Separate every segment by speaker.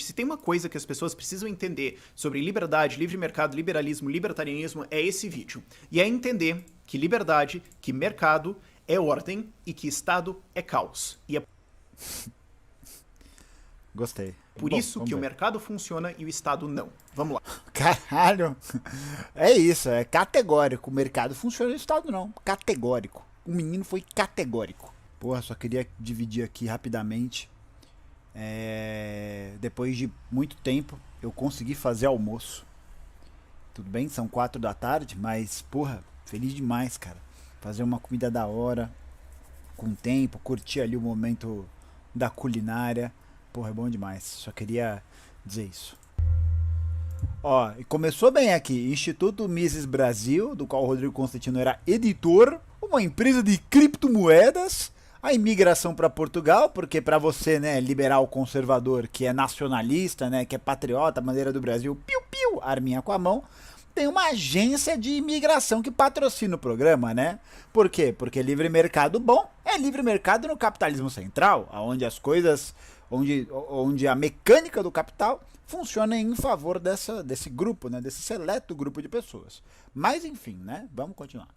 Speaker 1: Se tem uma coisa que as pessoas precisam entender sobre liberdade, livre mercado, liberalismo, libertarianismo, é esse vídeo. E é entender que liberdade, que mercado é ordem e que Estado é caos. E é
Speaker 2: Gostei.
Speaker 1: por
Speaker 2: Bom,
Speaker 1: isso
Speaker 2: vamos
Speaker 1: que o
Speaker 2: ver.
Speaker 1: mercado funciona e o Estado não. Vamos lá.
Speaker 2: Caralho! É isso, é categórico. O mercado funciona no Estado, não. Categórico. O menino foi categórico. Porra, só queria dividir aqui rapidamente. Depois de muito tempo, eu consegui fazer almoço. Tudo bem, são 4 da tarde, mas, porra, feliz demais, cara. Fazer uma comida da hora, com tempo, curtir ali o momento da culinária. Porra, é bom demais. Só queria dizer isso. Ó, e começou bem aqui. Instituto Mises Brasil, do qual o Rodrigo Constantino era editor. Uma empresa de criptomoedas. A imigração para Portugal, porque para você, né, liberal conservador, que é nacionalista, né, que é patriota, bandeira do Brasil, piu-piu, arminha com a mão, tem uma agência de imigração que patrocina o programa, né? Por quê? Porque livre mercado bom é livre mercado no capitalismo central, onde as coisas, onde a mecânica do capital funciona em favor desse grupo, né, desse seleto grupo de pessoas. Mas enfim, né, vamos continuar.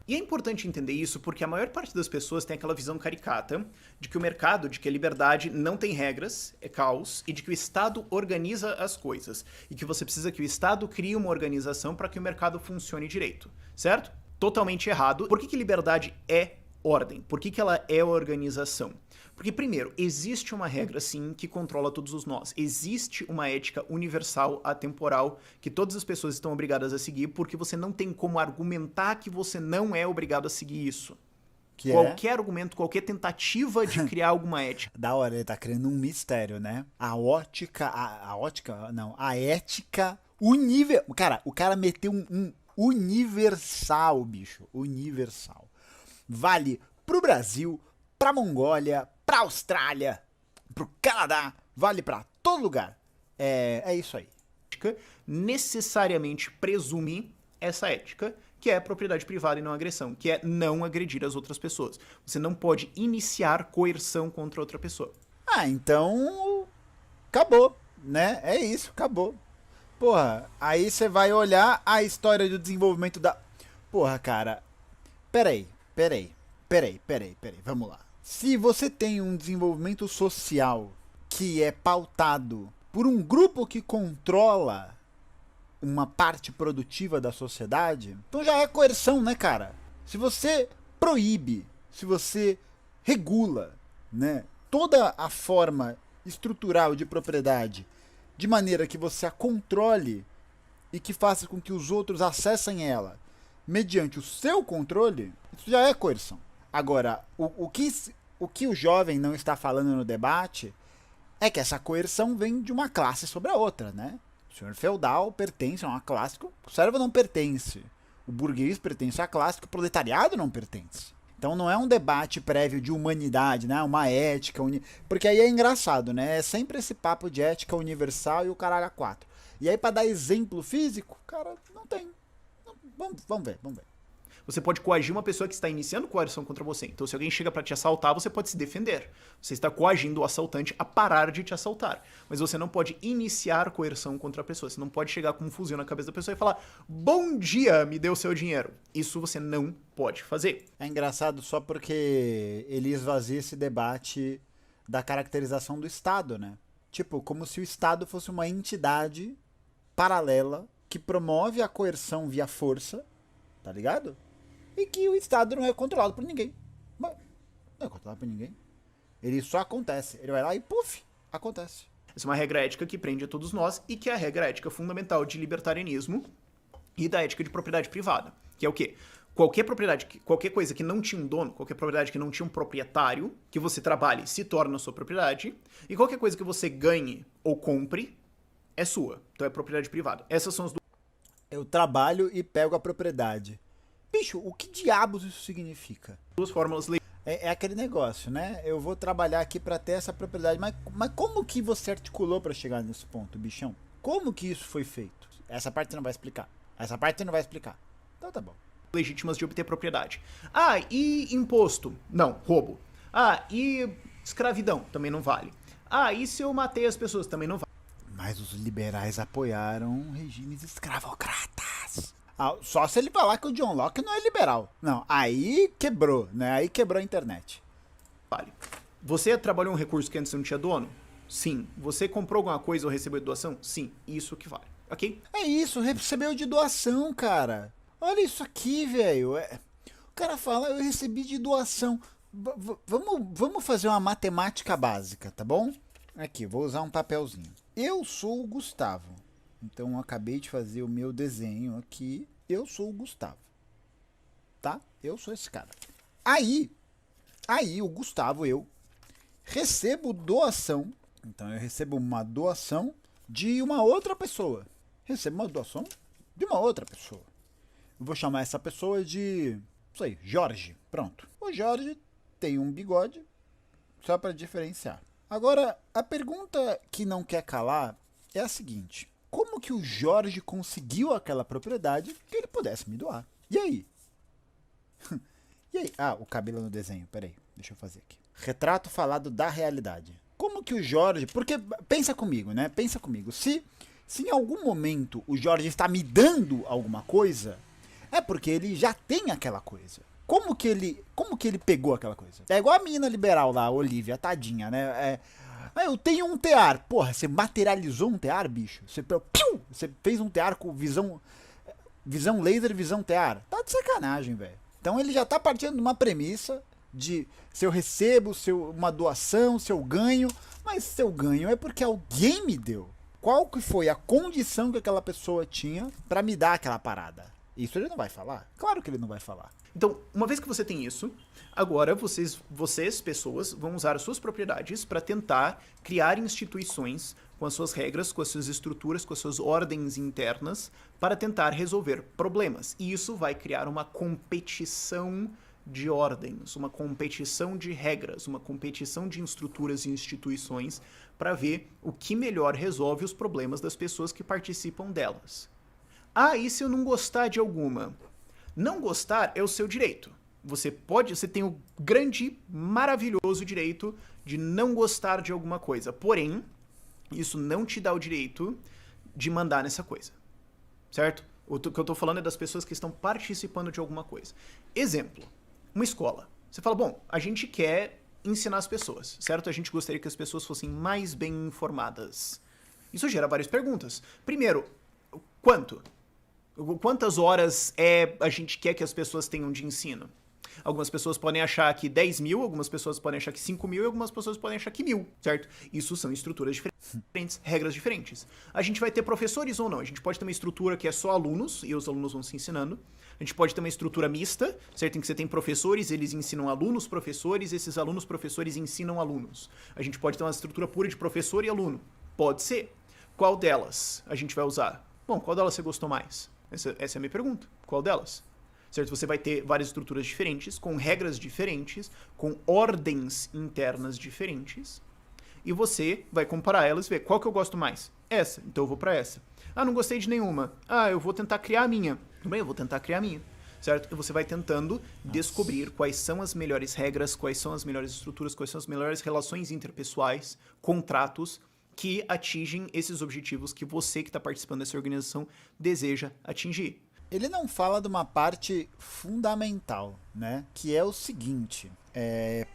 Speaker 1: E é importante entender isso porque a maior parte das pessoas tem aquela visão caricata de que o mercado, de que a liberdade não tem regras, é caos, e de que o Estado organiza as coisas. E que você precisa que o Estado crie uma organização para que o mercado funcione direito, certo? Totalmente errado. Por que liberdade é ordem? Por que ela é organização? Porque, primeiro, existe uma regra, sim, que controla todos os nós. Existe uma ética universal, atemporal, que todas as pessoas estão obrigadas a seguir, porque você não tem como argumentar que você não é obrigado a seguir isso.
Speaker 2: Que
Speaker 1: Qualquer argumento, qualquer tentativa de criar alguma ética.
Speaker 2: Da hora, ele tá criando um mistério, né? A ótica, a ética universal. Cara, o cara meteu um universal, bicho. Universal. Vale pro Brasil, pra Mongólia, pra Austrália, pro Canadá, vale pra todo lugar. É isso aí.
Speaker 1: Necessariamente presume essa ética, que é a propriedade privada e não agressão, que é não agredir as outras pessoas. Você não pode iniciar coerção contra outra pessoa.
Speaker 2: Ah, então acabou, né? É isso, acabou. Porra, aí você vai olhar a história do desenvolvimento da... Porra, cara, peraí, vamos lá. Se você tem um desenvolvimento social que é pautado por um grupo que controla uma parte produtiva da sociedade, então já é coerção, né, cara? Se você proíbe, se você regula, né, toda a forma estrutural de propriedade de maneira que você a controle e que faça com que os outros acessem ela mediante o seu controle, isso já é coerção. Agora, o que o jovem não está falando no debate é que essa coerção vem de uma classe sobre a outra, né? O senhor feudal pertence a uma classe que o servo não pertence. O burguês pertence à classe que o proletariado não pertence. Então não é um debate prévio de humanidade, né? Uma ética... Porque aí é engraçado, né? É sempre esse papo de ética universal e o caralho a quatro. E aí pra dar exemplo físico, cara, não tem. Vamos ver.
Speaker 1: Você pode coagir uma pessoa que está iniciando coerção contra você. Então, se alguém chega para te assaltar, você pode se defender. Você está coagindo o assaltante a parar de te assaltar. Mas você não pode iniciar coerção contra a pessoa. Você não pode chegar com um fuzil na cabeça da pessoa e falar: bom dia, me dê o seu dinheiro. Isso você não pode fazer.
Speaker 2: É engraçado só porque ele esvazia esse debate da caracterização do Estado, né? Tipo, como se o Estado fosse uma entidade paralela que promove a coerção via força, tá ligado? E que o Estado não é controlado por ninguém. Mas não é controlado por ninguém. Ele só acontece. Ele vai lá e puf, acontece.
Speaker 1: Essa é uma regra ética que prende a todos nós e que é a regra ética fundamental de libertarianismo e da ética de propriedade privada. Que é o quê? Qualquer propriedade, qualquer coisa que não tinha um dono, qualquer propriedade que não tinha um proprietário, que você trabalhe, se torna sua propriedade. E qualquer coisa que você ganhe ou compre é sua. Então é propriedade privada. Essas são as
Speaker 2: Eu trabalho e pego a propriedade. Bicho, o que diabos isso significa?
Speaker 1: duas fórmulas legais.
Speaker 2: É aquele negócio, né? Eu vou trabalhar aqui pra ter essa propriedade. Mas como que você articulou pra chegar nesse ponto, bichão? Como que isso foi feito? Essa parte você não vai explicar. Então tá bom.
Speaker 1: Legítimas de obter propriedade. Ah, e imposto? Não, roubo. Ah, e escravidão? Também não vale. Ah, e se eu matei as pessoas? Também não vale.
Speaker 2: Mas os liberais apoiaram regimes escravocratas. Ah, só se ele falar que o John Locke não é liberal. Não, aí quebrou, né? Aí quebrou a internet.
Speaker 1: Você trabalhou um recurso que antes não tinha dono? Sim. Você comprou alguma coisa ou recebeu de doação? Sim. Isso que vale, ok?
Speaker 2: É isso, recebeu de doação, cara. Olha isso aqui, velho. O cara fala, eu recebi de doação. Vamos fazer uma matemática básica, tá bom? Aqui, vou usar um papelzinho. Eu sou o Gustavo. Então eu acabei de fazer o meu desenho aqui. Eu sou o Gustavo. Tá? Eu sou esse cara. Aí o Gustavo, eu recebo doação. Então eu recebo uma doação de uma outra pessoa. Recebo uma doação de uma outra pessoa. Eu vou chamar essa pessoa de, não sei, Jorge. Pronto. O Jorge tem um bigode, só para diferenciar. Agora, a pergunta que não quer calar é a seguinte: como que o Jorge conseguiu aquela propriedade que ele pudesse me doar? E aí? E aí? Ah, o cabelo no desenho, peraí, deixa eu fazer aqui. Retrato falado da realidade. Como que o Jorge... Porque, pensa comigo, né? Pensa comigo. Se em algum momento o Jorge está me dando alguma coisa, é porque ele já tem aquela coisa. Como que ele pegou aquela coisa? É igual a menina liberal lá, a Olivia, tadinha, né? Eu tenho um tear. Porra, você materializou um tear, bicho? Você fez um tear com visão laser, visão tear. Tá de sacanagem, velho. Então ele já tá partindo de uma premissa de se eu recebo uma doação, se eu ganho, mas se eu ganho é porque alguém me deu. Qual que foi a condição que aquela pessoa tinha pra me dar aquela parada? Isso ele não vai falar? Claro que ele não vai falar.
Speaker 1: Então, uma vez que você tem isso, agora vocês pessoas, vão usar as suas propriedades para tentar criar instituições com as suas regras, com as suas estruturas, com as suas ordens internas, para tentar resolver problemas. E isso vai criar uma competição de ordens, uma competição de regras, uma competição de estruturas e instituições para ver o que melhor resolve os problemas das pessoas que participam delas. Ah, e se eu não gostar de alguma? Não gostar é o seu direito. Você tem o grande, maravilhoso direito de não gostar de alguma coisa. Porém, isso não te dá o direito de mandar nessa coisa. Certo? O que eu tô falando é das pessoas que estão participando de alguma coisa. Exemplo, uma escola. Você fala, bom, a gente quer ensinar as pessoas, certo? A gente gostaria que as pessoas fossem mais bem informadas. Isso gera várias perguntas. Primeiro, quanto? Quantas horas a gente quer que as pessoas tenham de ensino? Algumas pessoas podem achar que 10 mil, algumas pessoas podem achar que 5 mil e algumas pessoas podem achar que 1.000, certo? Isso são estruturas diferentes, regras diferentes. A gente vai ter professores ou não? A gente pode ter uma estrutura que é só alunos e os alunos vão se ensinando. A gente pode ter uma estrutura mista, certo? Em que você tem professores, eles ensinam alunos, professores, esses alunos, professores ensinam alunos. A gente pode ter uma estrutura pura de professor e aluno. Pode ser. Qual delas a gente vai usar? Bom, qual delas você gostou mais? Essa é a minha pergunta. Qual delas? Certo? Você vai ter várias estruturas diferentes, com regras diferentes, com ordens internas diferentes, e você vai comparar elas e ver qual que eu gosto mais. Essa, então eu vou pra essa. Ah, não gostei de nenhuma. Ah, eu vou tentar criar a minha. Tudo bem, eu vou tentar criar a minha. Certo? E você vai tentando descobrir quais são as melhores regras, quais são as melhores estruturas, quais são as melhores relações interpessoais, contratos, que atingem esses objetivos que você que está participando dessa organização deseja atingir.
Speaker 2: Ele não fala de uma parte fundamental, né? Que é o seguinte.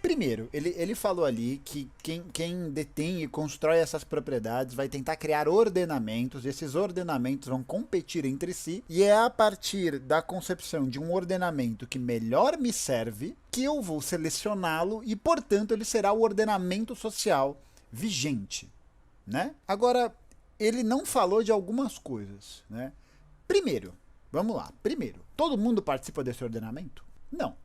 Speaker 2: Primeiro, ele falou ali que quem detém e constrói essas propriedades vai tentar criar ordenamentos. Esses ordenamentos vão competir entre si. E é a partir da concepção de um ordenamento que melhor me serve que eu vou selecioná-lo e, portanto, ele será o ordenamento social vigente. Né? Agora, ele não falou de algumas coisas, né? Primeiro, vamos lá. Primeiro, todo mundo participa desse ordenamento? Não,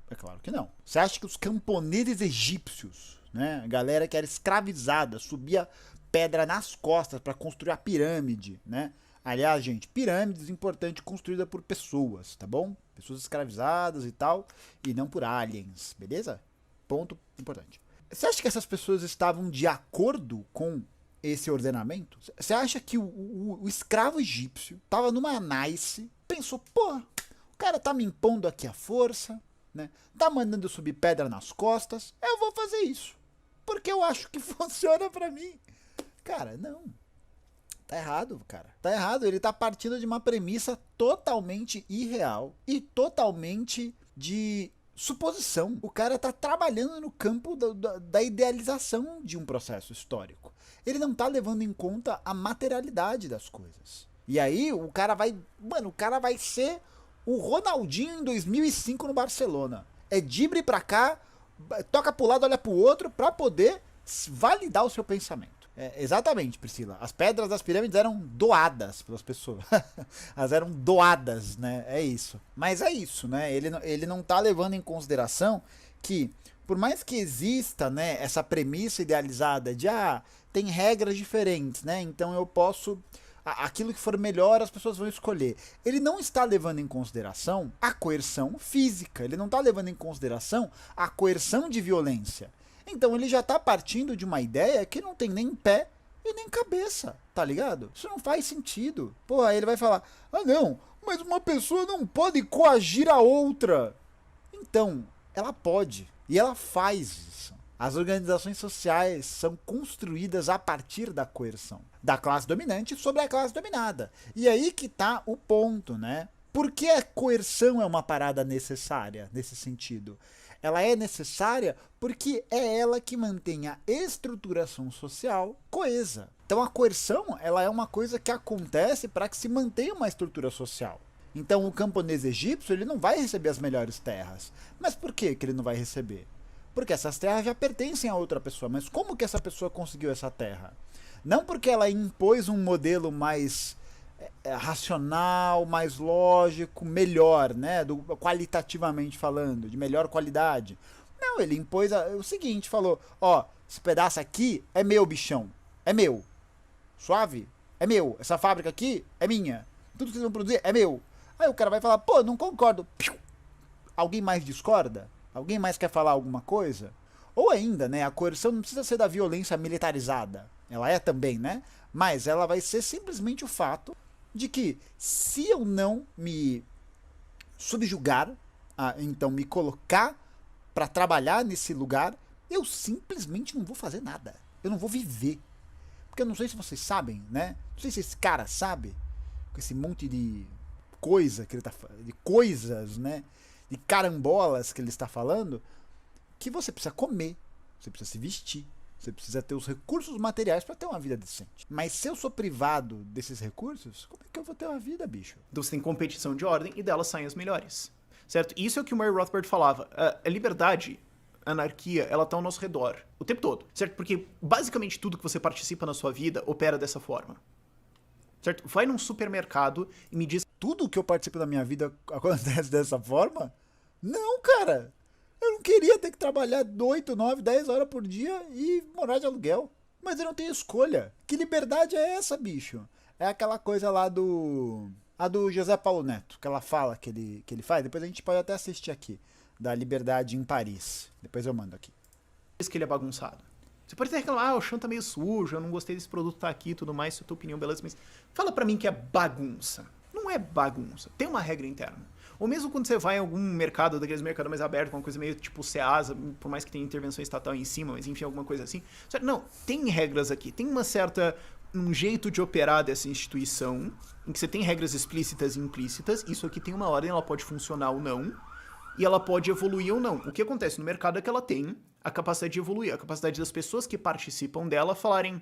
Speaker 2: é claro que não. Você acha que os camponeses egípcios, né, a galera que era escravizada, subia pedra nas costas para construir a pirâmide, né? Aliás, gente, pirâmides importante construída por pessoas, tá bom? Pessoas escravizadas e tal, e não por aliens, beleza? Ponto importante. Você acha que essas pessoas estavam de acordo com esse ordenamento? Você acha que o escravo egípcio estava numa análise, pensou, pô, o cara tá me impondo aqui a força, né? Tá mandando eu subir pedra nas costas, eu vou fazer isso. porque eu acho que funciona pra mim. Cara, não. Tá errado, cara. Tá errado. Ele tá partindo de uma premissa totalmente irreal e totalmente de suposição. O cara tá trabalhando no campo da idealização de um processo histórico. Ele não tá levando em conta a materialidade das coisas. E aí o cara vai... Mano, o cara vai ser o Ronaldinho em 2005 no Barcelona. É drible pra cá, toca pro lado, olha pro outro, pra poder validar o seu pensamento. Exatamente, Priscila. As pedras das pirâmides eram doadas pelas pessoas. Elas eram doadas, né? É isso. Mas é isso, né? Ele não tá levando em consideração que, por mais que exista, né, essa premissa idealizada de, tem regras diferentes, né? Então eu posso... Aquilo que for melhor as pessoas vão escolher. Ele não está levando em consideração a coerção física. Ele não está levando em consideração a coerção de violência. Então ele já tá partindo de uma ideia que não tem nem pé e nem cabeça, tá ligado? Isso não faz sentido. Porra, aí ele vai falar, não, mas uma pessoa não pode coagir a outra. Então, ela pode. E ela faz isso. As organizações sociais são construídas a partir da coerção. Da classe dominante sobre a classe dominada. E aí que tá o ponto, né? Por que a coerção é uma parada necessária nesse sentido? Ela é necessária porque é ela que mantém a estruturação social coesa. Então a coerção, ela é uma coisa que acontece para que se mantenha uma estrutura social. Então o camponês egípcio, ele não vai receber as melhores terras. Mas por que ele não vai receber? Porque essas terras já pertencem a outra pessoa. Mas como que essa pessoa conseguiu essa terra? Não porque ela impôs um modelo mais racional, mais lógico, melhor, né, qualitativamente falando, de melhor qualidade. Não, ele impôs o seguinte, falou, esse pedaço aqui é meu, bichão, é meu, suave, é meu, essa fábrica aqui é minha, tudo que vocês vão produzir é meu. Aí o cara vai falar, não concordo. Alguém mais discorda? Alguém mais quer falar alguma coisa? Ou ainda, né, a coerção não precisa ser da violência militarizada, ela é também, né, mas ela vai ser simplesmente o fato de que se eu não me subjugar, então me colocar para trabalhar nesse lugar, eu simplesmente não vou fazer nada. Eu não vou viver. Porque eu não sei se vocês sabem, né? Não sei se esse cara sabe, com esse monte de coisa que ele tá falando, de coisas, né? De carambolas que ele está falando, que você precisa comer, você precisa se vestir. Você precisa ter os recursos materiais para ter uma vida decente. Mas se eu sou privado desses recursos, como é que eu vou ter uma vida, bicho?
Speaker 1: Então você tem competição de ordem e delas saem as melhores. Certo? Isso é o que o Murray Rothbard falava. A liberdade, a anarquia, ela tá ao nosso redor. O tempo todo. Certo? Porque basicamente tudo que você participa na sua vida opera dessa forma. Certo? Vai num supermercado e me diz...
Speaker 2: Tudo que eu participo da minha vida acontece dessa forma? Não, cara! Eu não queria ter que trabalhar 8, 9, 10 horas por dia e morar de aluguel. Mas eu não tenho escolha. Que liberdade é essa, bicho? É aquela coisa lá do... A do José Paulo Neto, que ela fala que ele faz. Depois a gente pode até assistir aqui. Da Liberdade em Paris. Depois eu mando aqui.
Speaker 1: Diz que ele é bagunçado. Você pode até reclamar, o chão tá meio sujo, eu não gostei desse produto tá aqui e tudo mais, isso é a tua opinião, beleza, mas fala pra mim que é bagunça. Não é bagunça. Tem uma regra interna. Ou mesmo quando você vai em algum mercado, daqueles mercados mais abertos, uma coisa meio tipo Ceasa, por mais que tenha intervenção estatal em cima, mas enfim, alguma coisa assim. Não, tem regras aqui, tem um jeito de operar dessa instituição, em que você tem regras explícitas e implícitas, isso aqui tem uma ordem, ela pode funcionar ou não, e ela pode evoluir ou não. O que acontece no mercado é que ela tem a capacidade de evoluir, a capacidade das pessoas que participam dela falarem,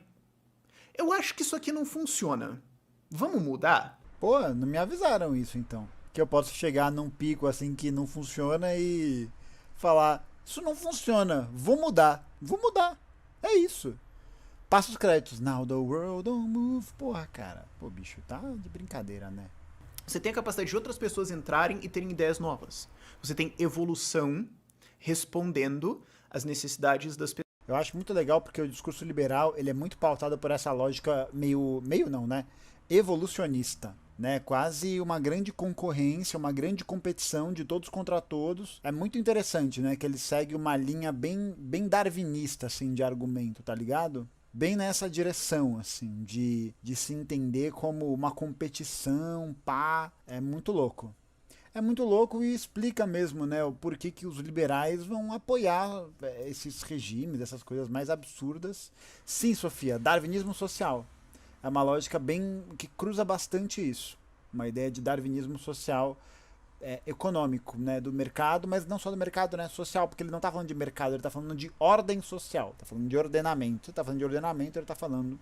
Speaker 1: eu acho que isso aqui não funciona, vamos mudar?
Speaker 2: Pô, não me avisaram isso então. Que eu posso chegar num pico assim que não funciona e falar, isso não funciona, vou mudar. É isso. Passa os créditos. Now the world don't move. Porra, cara. Pô, bicho, tá de brincadeira, né?
Speaker 1: Você tem a capacidade de outras pessoas entrarem e terem ideias novas. Você tem evolução respondendo às necessidades das pessoas.
Speaker 2: Eu acho muito legal porque o discurso liberal, ele é muito pautado por essa lógica meio não, né? Evolucionista. Né, quase uma grande concorrência, uma grande competição de todos contra todos. É muito interessante, né, que ele segue uma linha bem darwinista, assim, de argumento, tá ligado? Bem nessa direção, assim, de se entender como uma competição, pá, é muito louco. é muito louco e explica mesmo, né, o porquê que os liberais vão apoiar esses regimes, essas coisas mais absurdas. Sim, Sofia, darwinismo social. É uma lógica bem que cruza bastante isso. Uma ideia de darwinismo social econômico, né, do mercado, mas não só do mercado, né, social, porque ele não está falando de mercado, ele está falando de ordem social, está falando de ordenamento. Ele está falando de ordenamento, ele está falando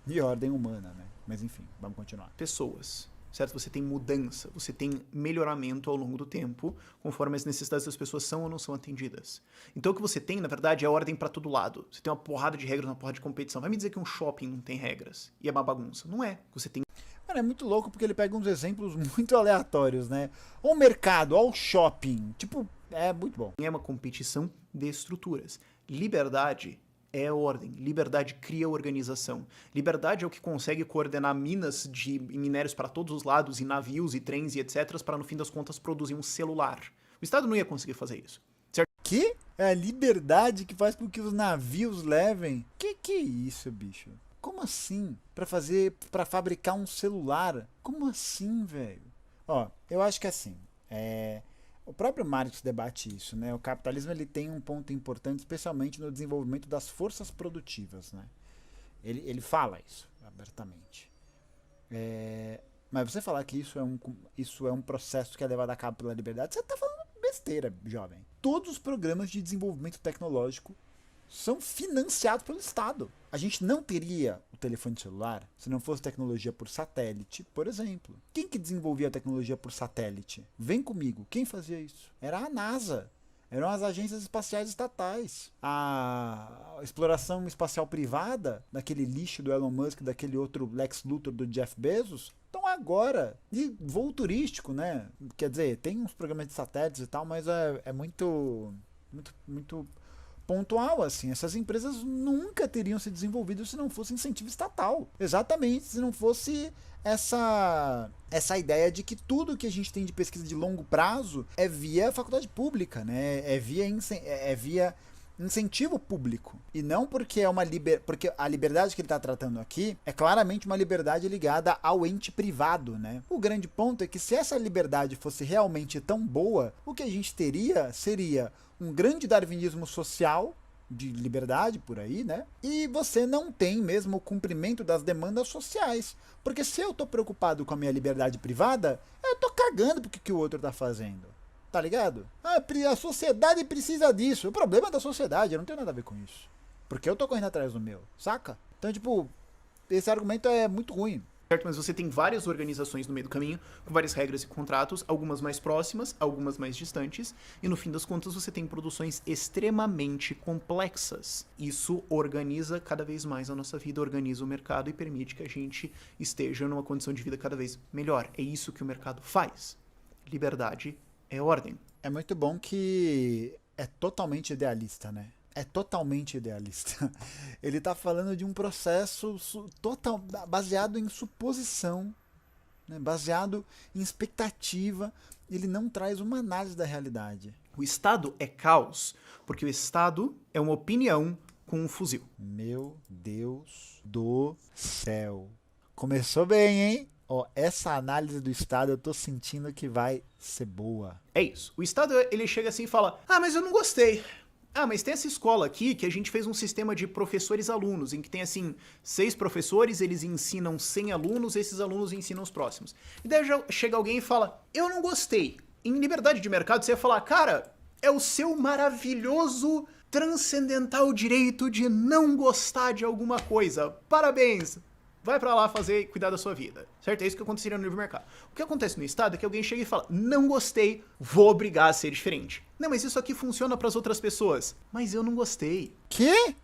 Speaker 2: de ordem humana, né? Mas enfim, vamos continuar.
Speaker 1: Pessoas, certo? Você tem mudança, você tem melhoramento ao longo do tempo, conforme as necessidades das pessoas são ou não são atendidas. Então o que você tem, na verdade, é ordem para todo lado. Você tem uma porrada de regras, uma porrada de competição. Vai me dizer que um shopping não tem regras e é uma bagunça. Não é. Você tem...
Speaker 2: Mano, é muito louco porque ele pega uns exemplos muito aleatórios, né? Ou o mercado, ou o shopping. Tipo, é muito bom.
Speaker 1: É uma competição de estruturas. Liberdade é ordem. Liberdade cria organização. Liberdade é o que consegue coordenar minas de minérios para todos os lados, e navios, e trens, e etc., para no fim das contas produzir um celular. O Estado não ia conseguir fazer isso. Certo?
Speaker 2: Que? É a liberdade que faz com que os navios levem? Que é isso, bicho? Como assim? Pra fabricar um celular? Como assim, velho? Ó, eu acho que assim, o próprio Marx debate isso, né? O capitalismo ele tem um ponto importante, especialmente no desenvolvimento das forças produtivas, né? Ele fala isso abertamente. Mas você falar que isso é um processo que é levado a cabo pela liberdade, você tá falando besteira, jovem. Todos os programas de desenvolvimento tecnológico são financiados pelo Estado. A gente não teria o telefone celular se não fosse tecnologia por satélite, por exemplo. Quem que desenvolvia a tecnologia por satélite? Vem comigo. Quem fazia isso? Era a NASA. Eram as agências espaciais estatais. A exploração espacial privada, daquele lixo do Elon Musk, daquele outro Lex Luthor do Jeff Bezos, estão agora. E voo turístico, né? Quer dizer, tem uns programas de satélites e tal, mas é muito pontual, assim. Essas empresas nunca teriam se desenvolvido se não fosse incentivo estatal. Exatamente, se não fosse essa ideia de que tudo que a gente tem de pesquisa de longo prazo é via faculdade pública, né? É via incentivo público. E não porque porque a liberdade que ele está tratando aqui é claramente uma liberdade ligada ao ente privado, né? O grande ponto é que se essa liberdade fosse realmente tão boa, o que a gente teria seria um grande darwinismo social de liberdade por aí, né? E você não tem mesmo o cumprimento das demandas sociais. Porque se eu tô preocupado com a minha liberdade privada, eu tô cagando pro que o outro tá fazendo. Tá ligado? A sociedade precisa disso. O problema é da sociedade, eu não tenho nada a ver com isso. Porque eu tô correndo atrás do meu, saca? Então, tipo, esse argumento é muito ruim.
Speaker 1: Certo, mas você tem várias organizações no meio do caminho, com várias regras e contratos, algumas mais próximas, algumas mais distantes, e no fim das contas você tem produções extremamente complexas. Isso organiza cada vez mais a nossa vida, organiza o mercado e permite que a gente esteja numa condição de vida cada vez melhor. É isso que o mercado faz. Liberdade é ordem.
Speaker 2: É muito bom que é totalmente idealista, né? É totalmente idealista. Ele está falando de um processo baseado em suposição, né? Baseado em expectativa. Ele não traz uma análise da realidade.
Speaker 1: O Estado é caos, porque o Estado é uma opinião com um fuzil.
Speaker 2: Meu Deus do céu. Começou bem, hein? Ó, essa análise do Estado eu tô sentindo que vai ser boa.
Speaker 1: É isso. O Estado, ele chega assim e fala: ah, mas eu não gostei. Ah, mas tem essa escola aqui que a gente fez um sistema de professores-alunos, em que tem, assim, 6 professores, eles ensinam 100 alunos, esses alunos ensinam os próximos. E daí já chega alguém e fala: eu não gostei. Em liberdade de mercado, você ia falar: cara, é o seu maravilhoso, transcendental direito de não gostar de alguma coisa. Parabéns! Vai pra lá fazer e cuidar da sua vida, certo? É isso que aconteceria no livre mercado. O que acontece no Estado é que alguém chega e fala: não gostei, vou obrigar a ser diferente. Não, mas isso aqui funciona pras outras pessoas. Mas eu não gostei.
Speaker 2: Que?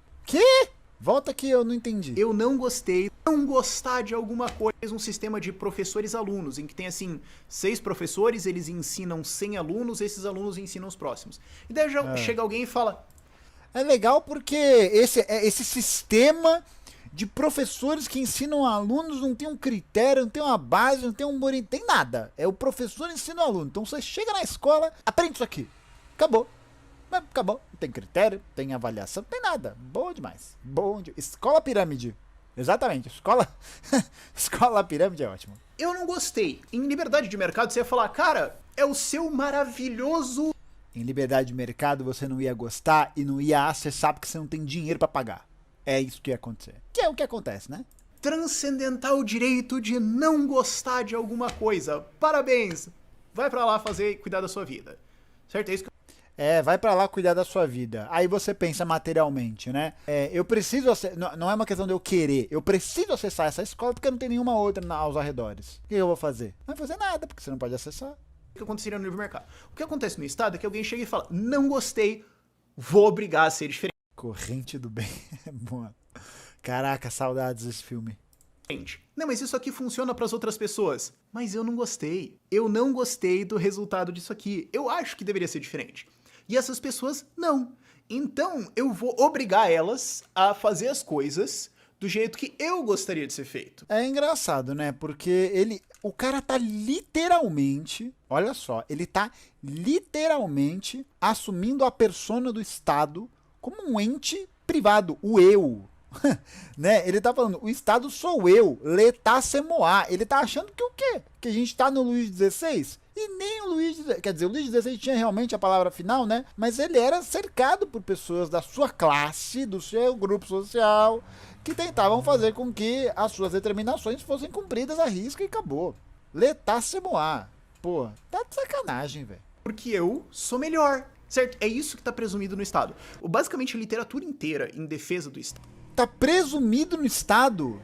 Speaker 2: Volta aqui, eu não entendi.
Speaker 1: Eu não gostei. Não gostar de alguma coisa, um sistema de professores-alunos, em que tem, assim, 6 professores, eles ensinam 100 alunos, esses alunos ensinam os próximos. E daí já chega alguém e fala:
Speaker 2: é legal porque esse sistema de professores que ensinam alunos não tem um critério, não tem uma base, não tem não tem nada. É o professor ensina o aluno. Então você chega na escola, aprende isso aqui. Acabou. Acabou. Não tem critério, não tem avaliação, não tem nada. Bom demais. Escola pirâmide. Exatamente. Escola, escola pirâmide é ótimo.
Speaker 1: Eu não gostei. Em liberdade de mercado, você ia falar, cara, é o seu maravilhoso
Speaker 2: Em liberdade de mercado você não ia gostar e não ia acessar porque você não tem dinheiro pra pagar. É isso que ia acontecer. Que é o que acontece, né?
Speaker 1: transcendental direito de não gostar de alguma coisa. Parabéns! Vai pra lá fazer e cuidar da sua vida. Certo? É isso que
Speaker 2: Vai pra lá cuidar da sua vida. Aí você pensa materialmente, né? Eu preciso não é uma questão de eu querer. Eu preciso acessar essa escola porque não tem nenhuma outra aos arredores. O que eu vou fazer? Não vai fazer nada, porque você não pode acessar.
Speaker 1: que aconteceria no livre mercado. O que acontece no Estado é que alguém chega e fala, não gostei, vou obrigar a ser diferente.
Speaker 2: Corrente do bem. Boa. Caraca, saudades desse filme.
Speaker 1: Não, mas isso aqui funciona para as outras pessoas. Mas eu não gostei. Eu não gostei do resultado disso aqui. Eu acho que deveria ser diferente. E essas pessoas, não. Então, eu vou obrigar elas a fazer as coisas do jeito que eu gostaria de ser feito.
Speaker 2: É engraçado, né? Porque o cara tá literalmente, olha só, ele tá literalmente assumindo a persona do Estado como um ente privado, o eu. Né? Ele tá falando, o Estado sou eu, l'État c'est moi. Ele tá achando que o quê? Que a gente tá no Luís XVI? E nem o Luís XVI, quer dizer, o Luís XVI tinha realmente a palavra final, né? Mas ele era cercado por pessoas da sua classe, do seu grupo social, que tentavam fazer com que as suas determinações fossem cumpridas à risca e acabou. L'État c'est moi. Pô, tá de sacanagem, velho.
Speaker 1: Porque eu sou melhor, certo? É isso que tá presumido no Estado. Basicamente, a literatura inteira em defesa do Estado.
Speaker 2: Tá presumido no Estado?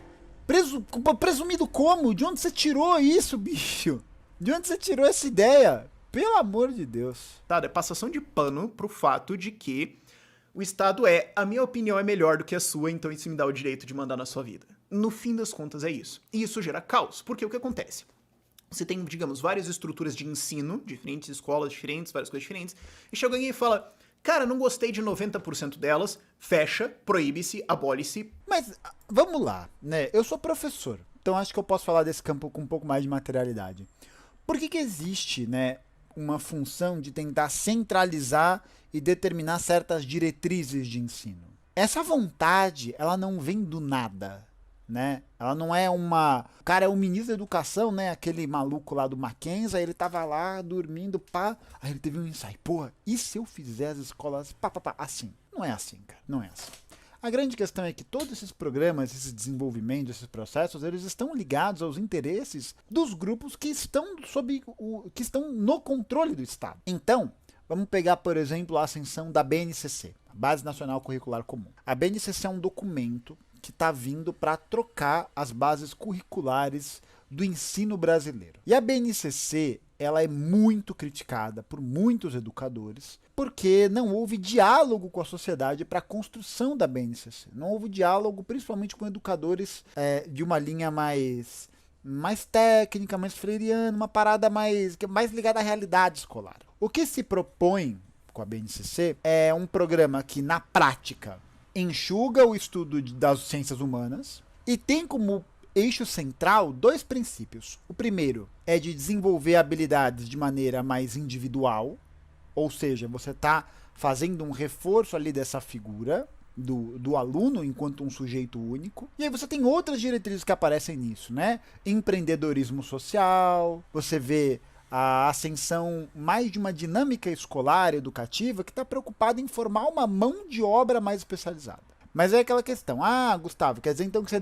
Speaker 2: Presumido como? De onde você tirou isso, bicho? De onde você tirou essa ideia? Pelo amor de Deus.
Speaker 1: Tá, é passação de pano pro fato de que o Estado a minha opinião é melhor do que a sua, então isso me dá o direito de mandar na sua vida. No fim das contas é isso. E isso gera caos, porque o que acontece? Você tem, digamos, várias estruturas de ensino, diferentes escolas diferentes, várias coisas diferentes, e chega alguém e fala, cara, não gostei de 90% delas, fecha, proíbe-se, abole-se.
Speaker 2: Mas, vamos lá, né? Eu sou professor, então acho que eu posso falar desse campo com um pouco mais de materialidade. Por que existe, né, uma função de tentar centralizar e determinar certas diretrizes de ensino? Essa vontade, ela não vem do nada, né? Ela não é uma... O cara é o ministro da educação, né? Aquele maluco lá do Mackenzie, aí ele tava lá dormindo, pá. Aí ele teve um insight. Porra, e se eu fizer as escolas pá, pá, pá? Assim. Não é assim, cara. Não é assim. A grande questão é que todos esses programas, esses desenvolvimentos, esses processos, eles estão ligados aos interesses dos grupos que estão que estão no controle do Estado. Então, vamos pegar, por exemplo, a ascensão da BNCC, a Base Nacional Curricular Comum. A BNCC é um documento que está vindo para trocar as bases curriculares do ensino brasileiro. E a BNCC, ela é muito criticada por muitos educadores, porque não houve diálogo com a sociedade para a construção da BNCC. Não houve diálogo, principalmente com educadores de uma linha mais técnica, mais freiriana, uma parada mais ligada à realidade escolar. O que se propõe com a BNCC é um programa que, na prática, enxuga o estudo das ciências humanas e tem como eixo central dois princípios. O primeiro é de desenvolver habilidades de maneira mais individual, ou seja, você está fazendo um reforço ali dessa figura do aluno enquanto um sujeito único. E aí você tem outras diretrizes que aparecem nisso, né? Empreendedorismo social, você vê a ascensão mais de uma dinâmica escolar, educativa, que está preocupada em formar uma mão de obra mais especializada. Mas é aquela questão, Gustavo, quer dizer então que você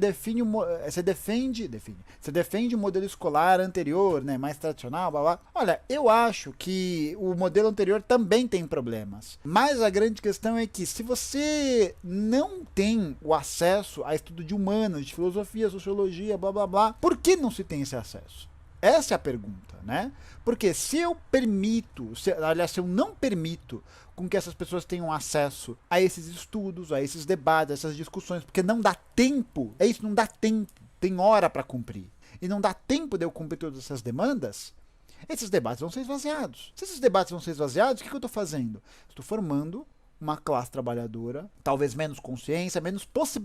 Speaker 2: defende o modelo escolar anterior, né, mais tradicional, blá blá. Olha, eu acho que o modelo anterior também tem problemas. Mas a grande questão é que se você não tem o acesso a estudo de humanas, de filosofia, sociologia, blá blá blá, por que não se tem esse acesso? Essa é a pergunta, né? Porque se eu não permito com que essas pessoas tenham acesso a esses estudos, a esses debates, a essas discussões, porque não dá tempo, não dá tempo, tem hora para cumprir, e não dá tempo de eu cumprir todas essas demandas, esses debates vão ser esvaziados. Se esses debates vão ser esvaziados, o que eu estou fazendo? Estou formando uma classe trabalhadora, talvez menos consciência,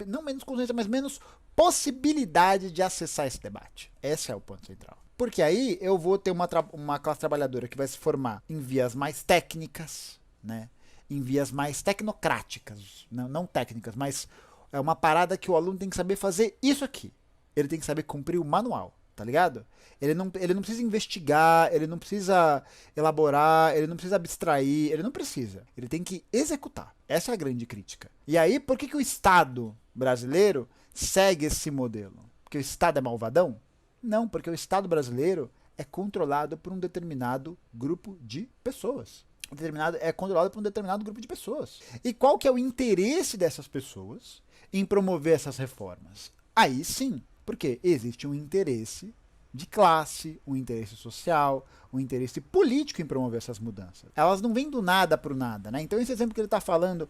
Speaker 2: não menos consciência, mas menos possibilidade de acessar esse debate. Esse é o ponto central. Porque aí eu vou ter uma classe trabalhadora que vai se formar em vias mais técnicas, né? Em vias mais tecnocráticas, não técnicas, mas É uma parada que o aluno tem que saber fazer isso aqui. Ele tem que saber cumprir o manual, tá ligado? Ele não precisa investigar, ele não precisa elaborar, ele não precisa abstrair, ele não precisa. Ele tem que executar. Essa é a grande crítica. E aí, por que o Estado brasileiro segue esse modelo? Porque o Estado é malvadão? Não, porque o Estado brasileiro é controlado por um determinado grupo de pessoas. É controlado por um determinado grupo de pessoas. E qual que é o interesse dessas pessoas em promover essas reformas? Aí sim, porque existe um interesse de classe, um interesse social, um interesse político em promover essas mudanças. Elas não vêm do nada para o nada, né? Então esse exemplo que ele está falando,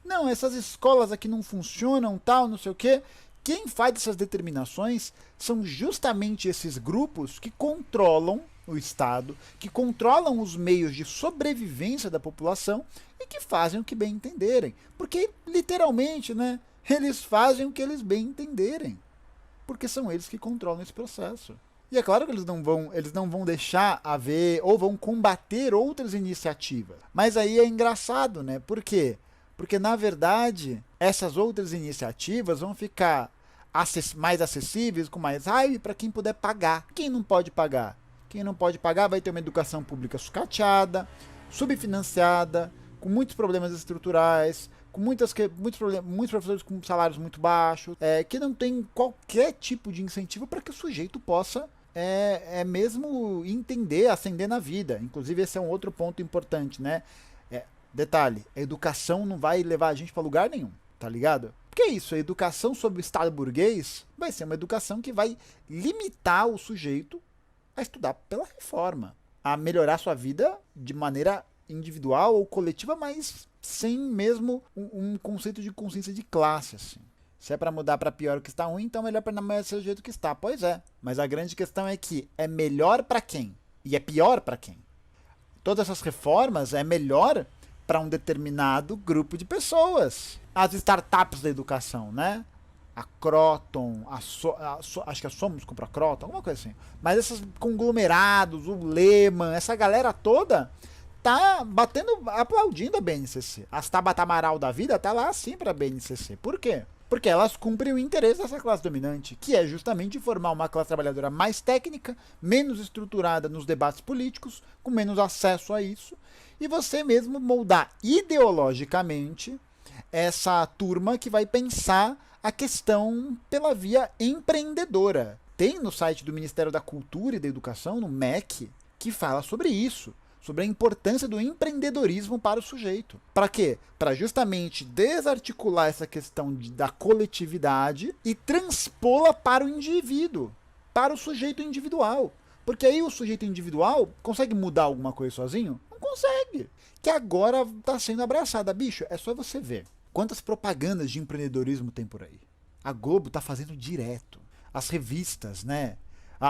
Speaker 2: não, essas escolas aqui não funcionam, tal, não sei o quê. Quem faz essas determinações são justamente esses grupos que controlam o Estado, que controlam os meios de sobrevivência da população e que fazem o que bem entenderem. Porque, literalmente, né, eles fazem o que eles bem entenderem. Porque são eles que controlam esse processo. E é claro que eles não vão deixar haver ou vão combater outras iniciativas. Mas aí é engraçado, né? Por quê? Porque, na verdade, essas outras iniciativas vão ficar mais acessíveis, com mais hype para quem puder pagar. Quem não pode pagar? Quem não pode pagar vai ter uma educação pública sucateada, subfinanciada, com muitos problemas estruturais, com muitos professores com salários muito baixos, que não tem qualquer tipo de incentivo para que o sujeito possa mesmo entender, ascender na vida. Inclusive, esse é um outro ponto importante, né? Detalhe, a educação não vai levar a gente para lugar nenhum, tá ligado? Porque é isso, a educação sobre o Estado burguês vai ser uma educação que vai limitar o sujeito a estudar pela reforma, a melhorar sua vida de maneira individual ou coletiva, mas sem mesmo um conceito de consciência de classe, assim. Se é para mudar para pior o que está ruim, então é melhor permanecer do jeito que está. Pois é, mas a grande questão é que é melhor para quem? E é pior para quem? Todas essas reformas é melhor para um determinado grupo de pessoas. As startups da educação, né? A Croton, acho que a Somos compra a Croton, alguma coisa assim. Mas esses conglomerados, o Lehman, essa galera toda tá aplaudindo a BNCC. As Tabata Amaral da vida tá lá assim para a BNCC. Por quê? Porque elas cumprem o interesse dessa classe dominante, que é justamente formar uma classe trabalhadora mais técnica, menos estruturada nos debates políticos, com menos acesso a isso, e você mesmo moldar ideologicamente essa turma que vai pensar a questão pela via empreendedora. Tem no site do Ministério da Cultura e da Educação, no MEC, que fala sobre isso, sobre a importância do empreendedorismo para o sujeito. Para quê? Para justamente desarticular essa questão da coletividade e transpô-la para o indivíduo, para o sujeito individual. Porque aí o sujeito individual consegue mudar alguma coisa sozinho? Não consegue. Que agora está sendo abraçada. Bicho, é só você ver quantas propagandas de empreendedorismo tem por aí. A Globo está fazendo direto. As revistas, né?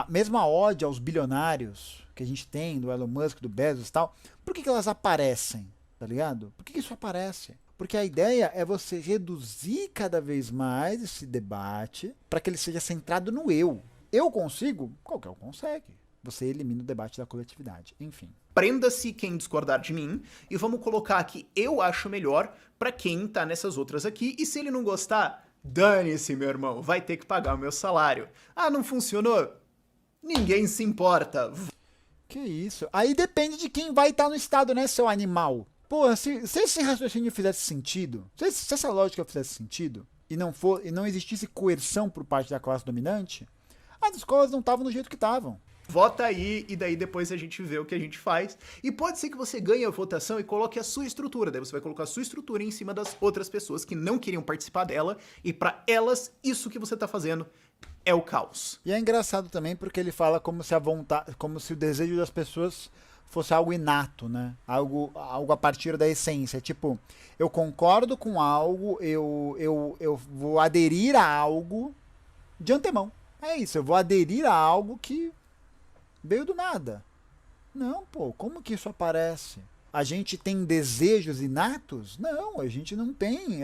Speaker 2: Mesmo a ode aos bilionários que a gente tem, do Elon Musk, do Bezos e tal, por que elas aparecem? Tá ligado? Por que isso aparece? Porque a ideia é você reduzir cada vez mais esse debate para que ele seja centrado no eu. Eu consigo? Qualquer um consegue. Você elimina o debate da coletividade. Enfim.
Speaker 1: Prenda-se quem discordar de mim e vamos colocar que eu acho melhor para quem tá nessas outras aqui, e se ele não gostar, dane-se, meu irmão, vai ter que pagar o meu salário. Ah, não funcionou? Ninguém se importa.
Speaker 2: Que isso? Aí depende de quem vai estar no estado, né, seu animal? Porra, se esse raciocínio fizesse sentido, se essa lógica fizesse sentido, e não existisse coerção por parte da classe dominante, as escolas não estavam do jeito que estavam.
Speaker 1: Vota aí e daí depois a gente vê o que a gente faz. E pode ser que você ganhe a votação e coloque a sua estrutura. Daí você vai colocar a sua estrutura em cima das outras pessoas que não queriam participar dela. E pra elas, isso que você tá fazendo é o caos.
Speaker 2: E é engraçado também porque ele fala como se a vontade, como se o desejo das pessoas fosse algo inato, né? Algo a partir da essência. Tipo, eu concordo com algo, eu vou aderir a algo de antemão. É isso, eu vou aderir a algo que veio do nada. Não, pô, como que isso aparece? A gente tem desejos inatos? Não, a gente não tem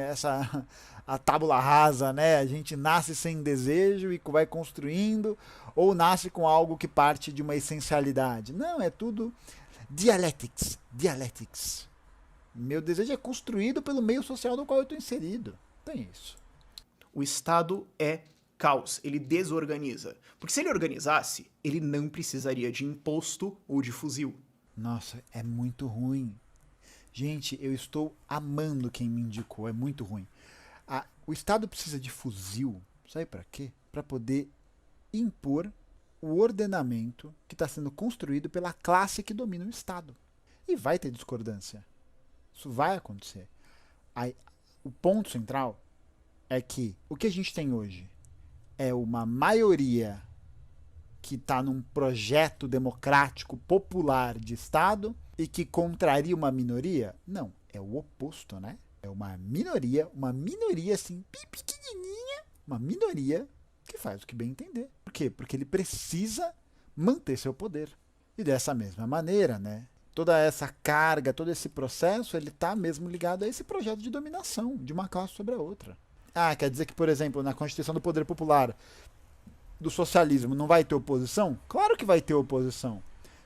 Speaker 2: a tábula rasa, né? A gente nasce sem desejo e vai construindo, ou nasce com algo que parte de uma essencialidade. Não, é tudo dialectics. Meu desejo é construído pelo meio social no qual eu estou inserido. Tem isso.
Speaker 1: O Estado é caos, ele desorganiza. Porque se ele organizasse, ele não precisaria de imposto ou de fuzil.
Speaker 2: Nossa, é muito ruim. Gente, eu estou amando quem me indicou, é muito ruim. O Estado precisa de fuzil, sabe para quê? Para poder impor o ordenamento que está sendo construído pela classe que domina o Estado. E vai ter discordância. Isso vai acontecer. Aí, o ponto central é que o que a gente tem hoje é uma maioria que está num projeto democrático popular de Estado e que contraria uma minoria? Não, é o oposto, né? É uma minoria assim, pequenininha, uma minoria que faz o que bem entender. Por quê? Porque ele precisa manter seu poder. E dessa mesma maneira, né? Toda essa carga, todo esse processo, ele está mesmo ligado a esse projeto de dominação de uma classe sobre a outra. Quer dizer que, por exemplo, na Constituição do Poder Popular, do socialismo, não vai ter oposição? Claro que vai ter oposição.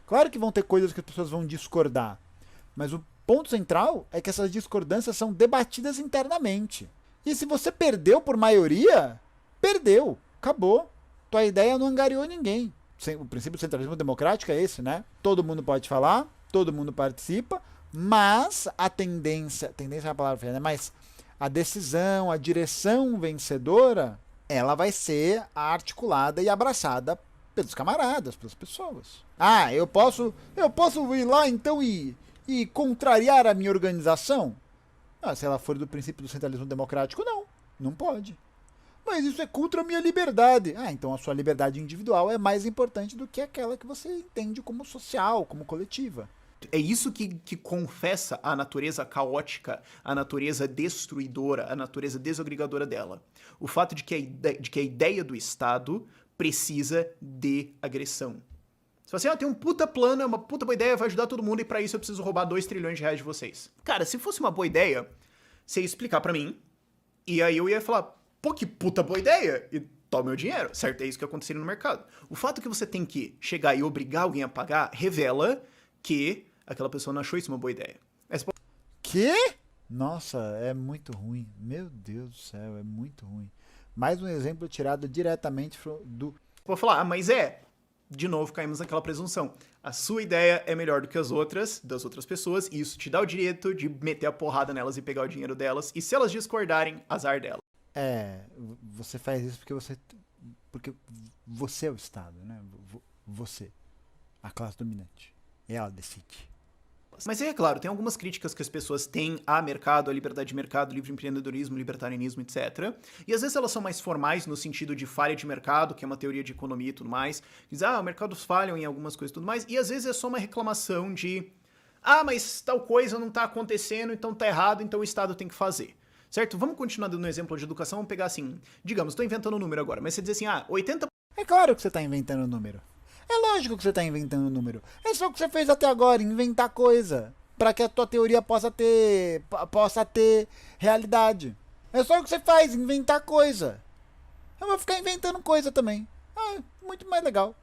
Speaker 2: Claro que vão ter coisas que as pessoas vão discordar. Mas o ponto central é que essas discordâncias são debatidas internamente. E se você perdeu por maioria, perdeu. Acabou. Tua ideia não angariou ninguém. O princípio do centralismo democrático é esse, né? Todo mundo pode falar, todo mundo participa, mas a tendência é a palavra feia, né? Mas a decisão, a direção vencedora, ela vai ser articulada e abraçada pelos camaradas, pelas pessoas. Eu posso ir lá então e contrariar a minha organização? Se ela for do princípio do centralismo democrático, não pode. Mas isso é contra a minha liberdade. Então a sua liberdade individual é mais importante do que aquela que você entende como social, como coletiva.
Speaker 1: É isso que confessa a natureza caótica, a natureza destruidora, a natureza desagregadora dela. O fato de que a ideia do Estado precisa de agressão. Você fala assim, tem um puta plano, é uma puta boa ideia, vai ajudar todo mundo e pra isso eu preciso roubar 2 trilhões de reais de vocês. Cara, se fosse uma boa ideia, você ia explicar pra mim, e aí eu ia falar, pô, que puta boa ideia, e toma meu dinheiro, certo? É isso que aconteceria no mercado. O fato que você tem que chegar e obrigar alguém a pagar revela que aquela pessoa não achou isso uma boa ideia.
Speaker 2: Quê? Nossa, é muito ruim. Meu Deus do céu, é muito ruim. Mais um exemplo tirado diretamente do...
Speaker 1: Vou falar, mas de novo caímos naquela presunção. A sua ideia é melhor do que as outras, das outras pessoas, e isso te dá o direito de meter a porrada nelas e pegar o dinheiro delas, e se elas discordarem, azar delas.
Speaker 2: Você faz isso porque você é o Estado, né? Você, a classe dominante. Ela decide.
Speaker 1: Mas é claro, tem algumas críticas que as pessoas têm a mercado, a liberdade de mercado, livre empreendedorismo, libertarianismo, etc. E às vezes elas são mais formais no sentido de falha de mercado, que é uma teoria de economia e tudo mais. Diz, mercados falham em algumas coisas e tudo mais. E às vezes é só uma reclamação de, mas tal coisa não tá acontecendo, então tá errado, então o Estado tem que fazer. Certo? Vamos continuar dando um exemplo de educação, vamos pegar assim, digamos, estou inventando um número agora, mas você diz assim, 80%...
Speaker 2: É claro que você está inventando um número. É lógico que você está inventando um número. É só o que você fez até agora, inventar coisa. Para que a tua teoria possa ter realidade. É só o que você faz, inventar coisa. Eu vou ficar inventando coisa também. Muito mais legal.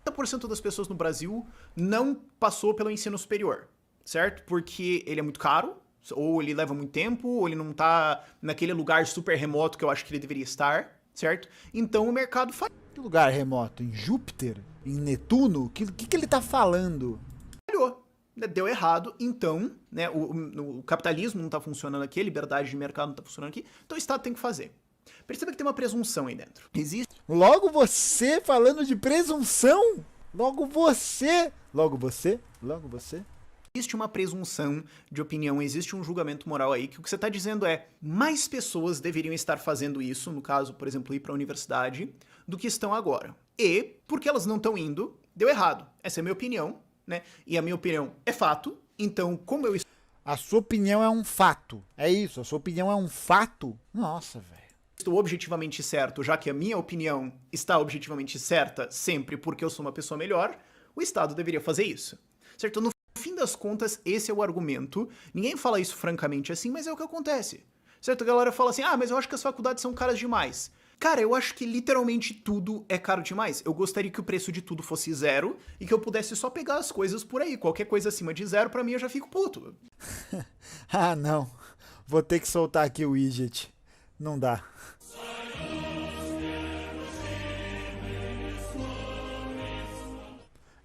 Speaker 1: 80% das pessoas no Brasil não passou pelo ensino superior, certo? Porque ele é muito caro, ou ele leva muito tempo, ou ele não tá naquele lugar super remoto que eu acho que ele deveria estar, certo? Então o mercado falhou.
Speaker 2: Que lugar remoto? Em Júpiter? Em Netuno? O que ele tá falando?
Speaker 1: Falhou. Deu errado, então, né, o capitalismo não tá funcionando aqui, a liberdade de mercado não tá funcionando aqui, então o Estado tem que fazer. Perceba que tem uma presunção aí dentro. Existe...
Speaker 2: Logo você falando de presunção? Logo você?
Speaker 1: Existe uma presunção de opinião, existe um julgamento moral aí, que o que você está dizendo é mais pessoas deveriam estar fazendo isso, no caso, por exemplo, ir para a universidade, do que estão agora. E, porque elas não estão indo, deu errado. Essa é a minha opinião, né? E a minha opinião é fato, então como eu...
Speaker 2: A sua opinião é um fato. É isso, a sua opinião é um fato? Nossa, velho.
Speaker 1: Estou objetivamente certo, já que a minha opinião está objetivamente certa sempre porque eu sou uma pessoa melhor, o Estado deveria fazer isso. Certo? No fim das contas, esse é o argumento. Ninguém fala isso francamente assim, mas é o que acontece. Certo? A galera fala assim, mas eu acho que as faculdades são caras demais. Cara, eu acho que literalmente tudo é caro demais. Eu gostaria que o preço de tudo fosse 0 e que eu pudesse só pegar as coisas por aí. Qualquer coisa acima de 0, pra mim, eu já fico puto.
Speaker 2: Não. Vou ter que soltar aqui o widget. Não dá.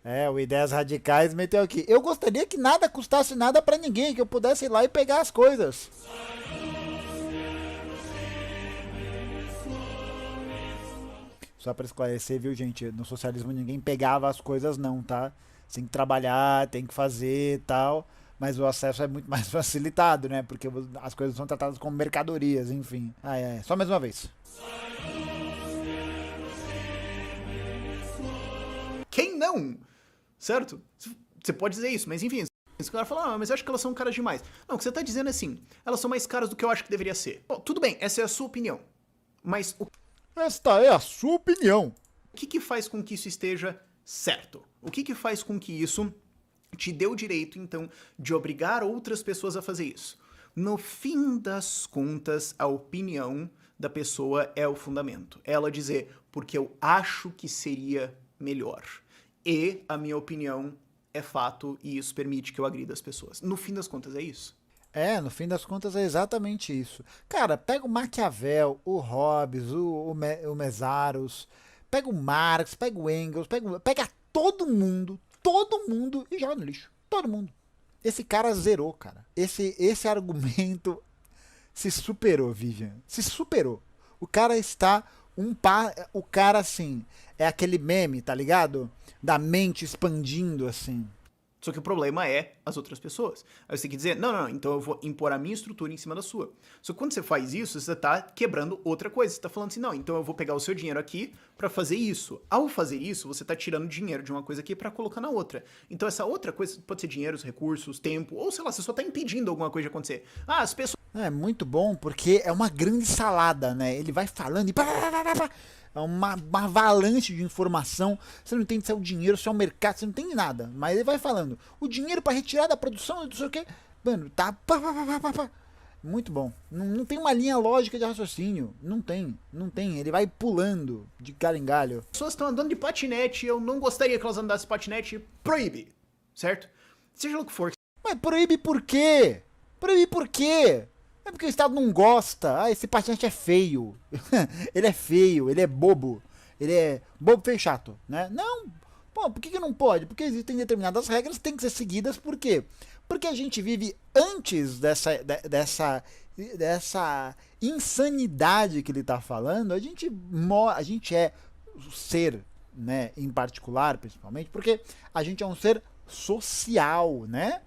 Speaker 2: É, o Ideias Radicais meteu aqui. Eu gostaria que nada custasse nada pra ninguém, que eu pudesse ir lá e pegar as coisas. Só pra esclarecer, viu, gente? No socialismo ninguém pegava as coisas, não, tá? Você tem que trabalhar, tem que fazer e tal. Mas o acesso é muito mais facilitado, né? Porque as coisas são tratadas como mercadorias, enfim. Ah, é. Só mais uma vez.
Speaker 1: Quem não? Certo? Você pode dizer isso, mas enfim. Esse cara fala, mas eu acho que elas são caras demais. Não, o que você tá dizendo é assim, elas são mais caras do que eu acho que deveria ser. Bom, tudo bem, essa é a sua opinião. Mas o
Speaker 2: Esta é a sua opinião.
Speaker 1: que faz com que isso esteja certo? O que faz com que isso te dê o direito, então, de obrigar outras pessoas a fazer isso? No fim das contas, a opinião da pessoa é o fundamento. Ela dizer, porque eu acho que seria melhor. E a minha opinião é fato e isso permite que eu agrida as pessoas. No fim das contas, é isso.
Speaker 2: É, no fim das contas é exatamente isso. Cara, pega o Maquiavel, o Hobbes, o Mesaros, pega o Marx, pega o Engels, pega todo mundo e joga no lixo. Todo mundo. Esse cara zerou, cara. Esse argumento se superou, Vivian. Se superou. O cara está o cara, assim, é aquele meme, tá ligado? Da mente expandindo, assim.
Speaker 1: Só que o problema é as outras pessoas. Aí você tem que dizer, não, então eu vou impor a minha estrutura em cima da sua. Só que quando você faz isso, você tá quebrando outra coisa. Você tá falando assim, não, então eu vou pegar o seu dinheiro aqui pra fazer isso. Ao fazer isso, você tá tirando dinheiro de uma coisa aqui pra colocar na outra. Então essa outra coisa pode ser dinheiro, recursos, tempo, ou sei lá, você só tá impedindo alguma coisa de acontecer. Ah, as pessoas...
Speaker 2: É muito bom porque é uma grande salada, né? Ele vai falando e é uma avalanche de informação. Você não entende se é o dinheiro, se é o mercado, você não entende nada. Mas ele vai falando. O dinheiro para retirar da produção, não sei o que. Mano, tá. Muito bom. Não tem uma linha lógica de raciocínio. Não tem. Ele vai pulando de galho em galho.
Speaker 1: As pessoas estão andando de patinete, eu não gostaria que elas andassem de patinete, proíbe, certo? Seja lá o que for.
Speaker 2: Mas proíbe por quê? Proíbe por quê? É porque o Estado não gosta. Ah, esse patinete é feio. Ele é feio, ele é bobo. Ele é bobo, feio, chato, né? Não. Pô, por que não pode? Porque existem determinadas regras que têm que ser seguidas. Por quê? Porque a gente vive antes dessa insanidade que ele está falando. A gente é ser, né, em particular, principalmente, porque a gente é um ser social, né?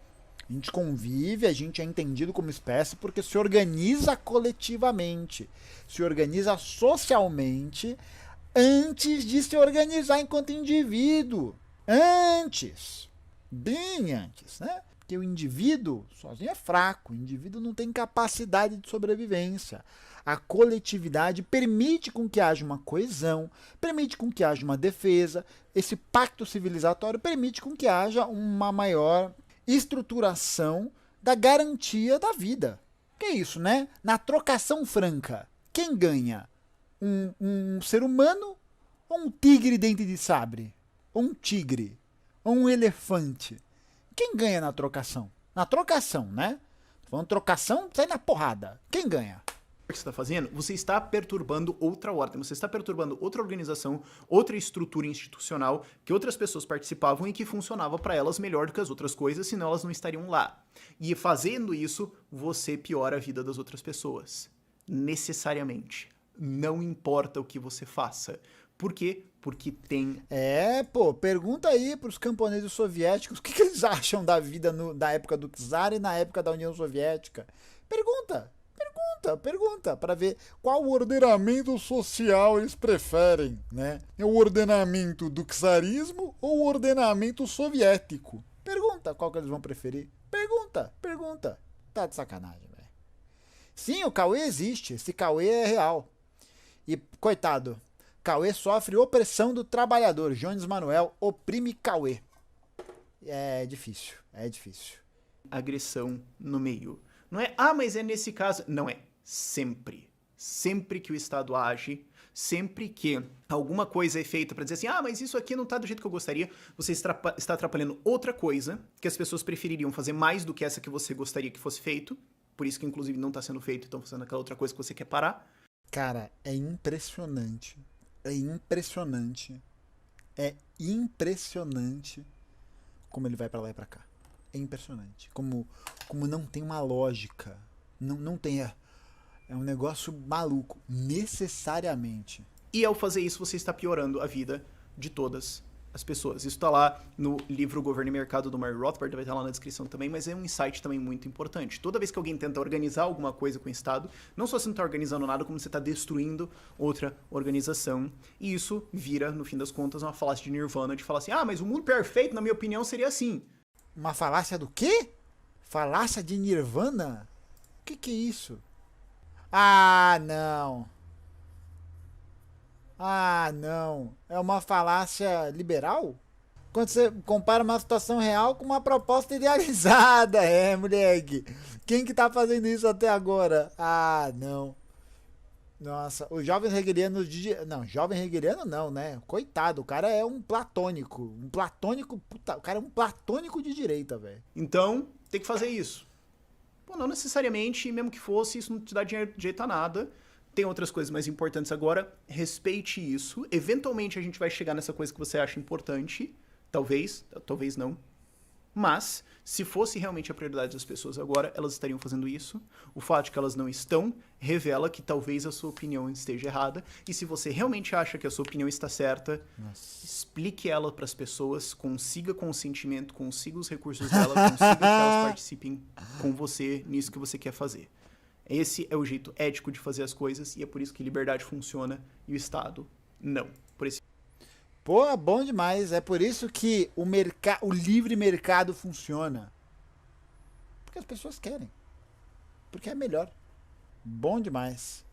Speaker 2: A gente convive, a gente é entendido como espécie porque se organiza coletivamente, se organiza socialmente antes de se organizar enquanto indivíduo. Antes. Bem antes, né? Porque o indivíduo sozinho é fraco, o indivíduo não tem capacidade de sobrevivência. A coletividade permite com que haja uma coesão, permite com que haja uma defesa, esse pacto civilizatório permite com que haja uma maior estruturação da garantia da vida. Que é isso, né? Na trocação franca, quem ganha? Um ser humano ou um tigre dente de sabre? Ou um tigre? Ou um elefante? Quem ganha na trocação? Na trocação, né? Tô falando trocação, sai na porrada. Quem ganha?
Speaker 1: Que você está fazendo, você está perturbando outra ordem, você está perturbando outra organização, outra estrutura institucional que outras pessoas participavam e que funcionava para elas melhor do que as outras coisas, senão elas não estariam lá. E fazendo isso, você piora a vida das outras pessoas. Necessariamente. Não importa o que você faça. Por quê? Porque tem...
Speaker 2: Pergunta aí pros camponeses soviéticos o que eles acham da vida da época do czar e na época da União Soviética. Pergunta para ver qual ordenamento social eles preferem, né? É o ordenamento do czarismo ou o ordenamento soviético? Pergunta qual que eles vão preferir. Pergunta. Tá de sacanagem, velho. Sim, o Cauê existe, esse Cauê é real. E, coitado, Cauê sofre opressão do trabalhador. Jones Manuel oprime Cauê. É difícil.
Speaker 1: Agressão no meio. Não é, mas é nesse caso. Não é. Sempre. Sempre que o Estado age, sempre que alguma coisa é feita para dizer assim, mas isso aqui não tá do jeito que eu gostaria, você está atrapalhando outra coisa que as pessoas prefeririam fazer mais do que essa que você gostaria que fosse feito, por isso que inclusive não tá sendo feito, estão fazendo aquela outra coisa que você quer parar.
Speaker 2: Cara, é impressionante É impressionante como ele vai pra lá e pra cá. É impressionante. Como não tem uma lógica. Não tem. É um negócio maluco. Necessariamente.
Speaker 1: E ao fazer isso, você está piorando a vida de todas as pessoas. Isso está lá no livro Governo e Mercado do Murray Rothbard, vai estar lá na descrição também, mas é um insight também muito importante. Toda vez que alguém tenta organizar alguma coisa com o Estado, não só você não está organizando nada, como você está destruindo outra organização. E isso vira, no fim das contas, uma falácia de Nirvana, de falar assim, ah, mas o mundo perfeito, na minha opinião, seria assim.
Speaker 2: Uma falácia do quê? Falácia de Nirvana? O que é isso? Ah, não. Ah, não. É uma falácia liberal? Quando você compara uma situação real com uma proposta idealizada, moleque. Quem que tá fazendo isso até agora? Ah, não. Nossa, os jovens hegelianos Não, jovem hegeliano não, né? Coitado, o cara é um platônico. Um platônico. Puta, o cara é um platônico de direita, velho.
Speaker 1: Então, tem que fazer isso. Pô, não necessariamente, mesmo que fosse, isso não te dá direito a nada. Tem outras coisas mais importantes agora. Respeite isso. Eventualmente a gente vai chegar nessa coisa que você acha importante. Talvez não. Mas, se fosse realmente a prioridade das pessoas agora, elas estariam fazendo isso. O fato de que elas não estão revela que talvez a sua opinião esteja errada. E se você realmente acha que a sua opinião está certa, explique ela para as pessoas, consiga consentimento, consiga os recursos dela, consiga que elas participem com você nisso que você quer fazer. Esse é o jeito ético de fazer as coisas e é por isso que liberdade funciona e o Estado não. Por esse...
Speaker 2: Pô, bom demais. É por isso que o livre mercado funciona. Porque as pessoas querem. Porque é melhor. Bom demais.